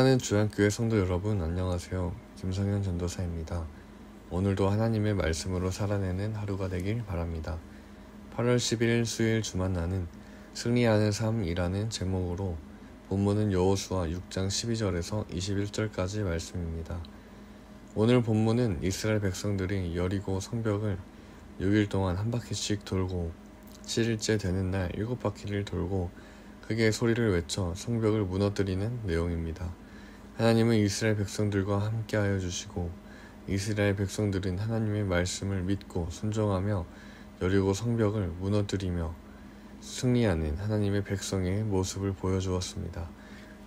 사랑하는 주안교회 성도 여러분, 안녕하세요. 김성현 전도사입니다. 오늘도 하나님의 말씀으로 살아내는 하루가 되길 바랍니다. 8월 10일 수요일 주만나는 승리하는 삶이라는 제목으로 본문은 여호수아 6장 12절에서 21절까지 말씀입니다. 오늘 본문은 이스라엘 백성들이 여리고 성벽을 6일 동안 한 바퀴씩 돌고 7일째 되는 날 7바퀴를 돌고 크게 소리를 외쳐 성벽을 무너뜨리는 내용입니다. 하나님은 이스라엘 백성들과 함께하여 주시고 이스라엘 백성들은 하나님의 말씀을 믿고 순종하며 여리고 성벽을 무너뜨리며 승리하는 하나님의 백성의 모습을 보여주었습니다.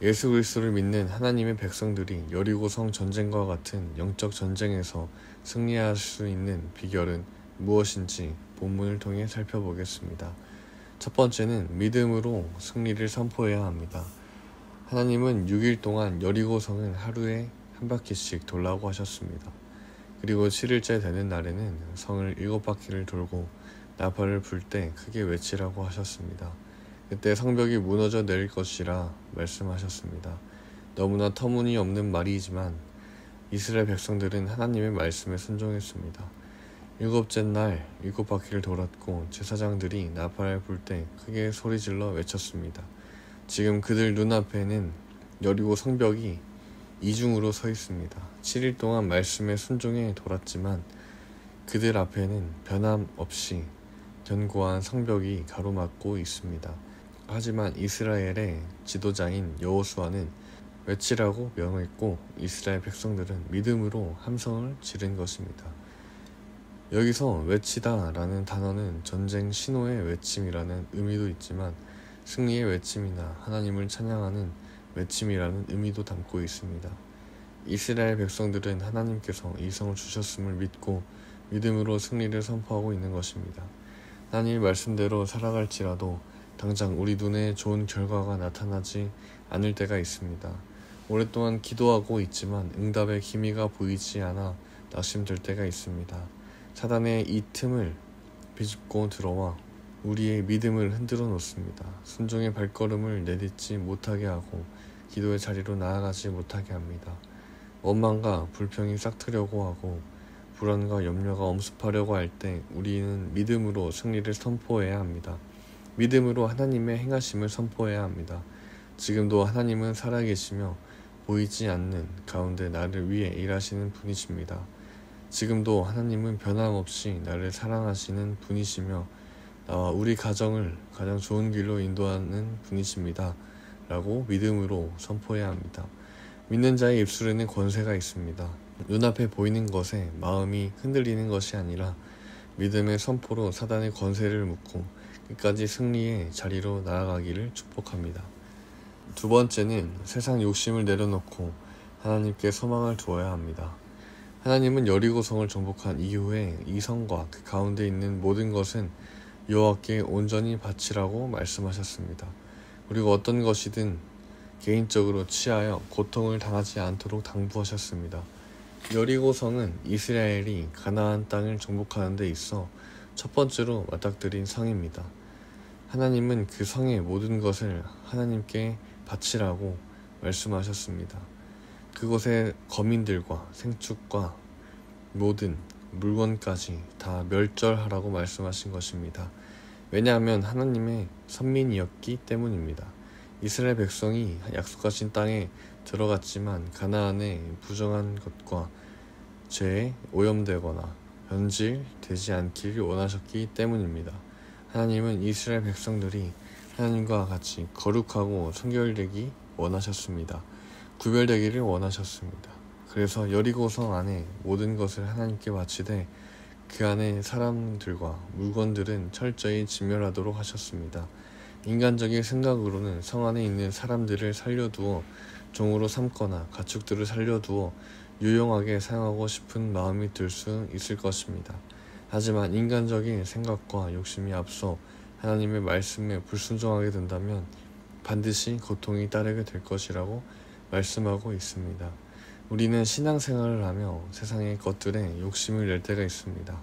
예수 그리스도를 믿는 하나님의 백성들이 여리고성 전쟁과 같은 영적 전쟁에서 승리할 수 있는 비결은 무엇인지 본문을 통해 살펴보겠습니다. 첫 번째는 믿음으로 승리를 선포해야 합니다. 하나님은 6일 동안 여리고성은 하루에 한 바퀴씩 돌라고 하셨습니다. 그리고 7일째 되는 날에는 성을 7바퀴를 돌고 나팔을 불 때 크게 외치라고 하셨습니다. 그때 성벽이 무너져 내릴 것이라 말씀하셨습니다. 너무나 터무니없는 말이지만 이스라엘 백성들은 하나님의 말씀에 순종했습니다. 7째 날 7바퀴를 돌았고 제사장들이 나팔을 불 때 크게 소리질러 외쳤습니다. 지금 그들 눈앞에는 여리고 성벽이 이중으로 서 있습니다. 7일 동안 말씀에 순종해 돌았지만 그들 앞에는 변함없이 견고한 성벽이 가로막고 있습니다. 하지만 이스라엘의 지도자인 여호수아는 외치라고 명했고 이스라엘 백성들은 믿음으로 함성을 지른 것입니다. 여기서 외치다 라는 단어는 전쟁 신호의 외침이라는 의미도 있지만 승리의 외침이나 하나님을 찬양하는 외침이라는 의미도 담고 있습니다. 이스라엘 백성들은 하나님께서 이 성을 주셨음을 믿고 믿음으로 승리를 선포하고 있는 것입니다. 하나님의 말씀대로 살아갈지라도 당장 우리 눈에 좋은 결과가 나타나지 않을 때가 있습니다. 오랫동안 기도하고 있지만 응답의 기미가 보이지 않아 낙심될 때가 있습니다. 사단의 이 틈을 비집고 들어와 우리의 믿음을 흔들어 놓습니다. 순종의 발걸음을 내딛지 못하게 하고 기도의 자리로 나아가지 못하게 합니다. 원망과 불평이 싹트려고 하고 불안과 염려가 엄습하려고 할 때 우리는 믿음으로 승리를 선포해야 합니다. 믿음으로 하나님의 행하심을 선포해야 합니다. 지금도 하나님은 살아계시며 보이지 않는 가운데 나를 위해 일하시는 분이십니다. 지금도 하나님은 변함없이 나를 사랑하시는 분이시며 나와 우리 가정을 가장 좋은 길로 인도하는 분이십니다. 라고 믿음으로 선포해야 합니다. 믿는 자의 입술에는 권세가 있습니다. 눈앞에 보이는 것에 마음이 흔들리는 것이 아니라 믿음의 선포로 사단의 권세를 묶고 끝까지 승리의 자리로 나아가기를 축복합니다. 두 번째는 세상 욕심을 내려놓고 하나님께 소망을 두어야 합니다. 하나님은 여리고성을 정복한 이후에 이 성과 그 가운데 있는 모든 것은 여호와께 온전히 바치라고 말씀하셨습니다. 그리고 어떤 것이든 개인적으로 취하여 고통을 당하지 않도록 당부하셨습니다. 여리고성은 이스라엘이 가나안 땅을 정복하는 데 있어 첫 번째로 맞닥뜨린 성입니다. 하나님은 그 성의 모든 것을 하나님께 바치라고 말씀하셨습니다. 그곳의 거민들과 생축과 모든 물건까지 다 멸절하라고 말씀하신 것입니다. 왜냐하면 하나님의 선민이었기 때문입니다. 이스라엘 백성이 약속하신 땅에 들어갔지만 가나안의 부정한 것과 죄에 오염되거나 변질되지 않기를 원하셨기 때문입니다. 하나님은 이스라엘 백성들이 하나님과 같이 거룩하고 성결되기 원하셨습니다. 구별되기를 원하셨습니다. 그래서 여리고성 안에 모든 것을 하나님께 바치되 그 안에 사람들과 물건들은 철저히 진멸하도록 하셨습니다. 인간적인 생각으로는 성 안에 있는 사람들을 살려두어 종으로 삼거나 가축들을 살려두어 유용하게 사용하고 싶은 마음이 들 수 있을 것입니다. 하지만 인간적인 생각과 욕심이 앞서 하나님의 말씀에 불순종하게 된다면 반드시 고통이 따르게 될 것이라고 말씀하고 있습니다. 우리는 신앙생활을 하며 세상의 것들에 욕심을 낼 때가 있습니다.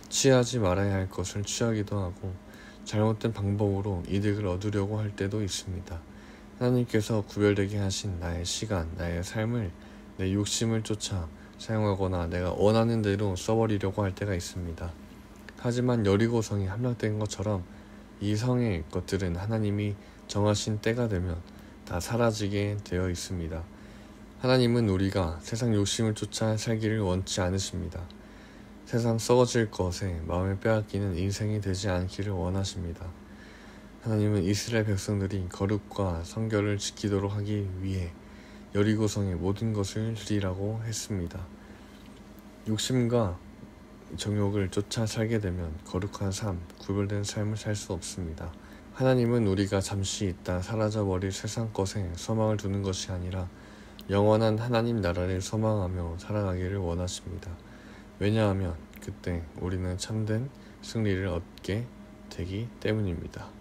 취하지 말아야 할 것을 취하기도 하고 잘못된 방법으로 이득을 얻으려고 할 때도 있습니다. 하나님께서 구별되게 하신 나의 시간, 나의 삶을 내 욕심을 쫓아 사용하거나 내가 원하는 대로 써버리려고 할 때가 있습니다. 하지만 여리고 성이 함락된 것처럼 이 성의 것들은 하나님이 정하신 때가 되면 다 사라지게 되어 있습니다. 하나님은 우리가 세상 욕심을 쫓아 살기를 원치 않으십니다. 세상 썩어질 것에 마음을 빼앗기는 인생이 되지 않기를 원하십니다. 하나님은 이스라엘 백성들이 거룩과 성결을 지키도록 하기 위해 여리고성의 모든 것을 드리라고 했습니다. 욕심과 정욕을 쫓아 살게 되면 거룩한 삶, 구별된 삶을 살 수 없습니다. 하나님은 우리가 잠시 있다 사라져버릴 세상 것에 소망을 두는 것이 아니라 영원한 하나님 나라를 소망하며 살아가기를 원하십니다. 왜냐하면 그때 우리는 참된 승리를 얻게 되기 때문입니다.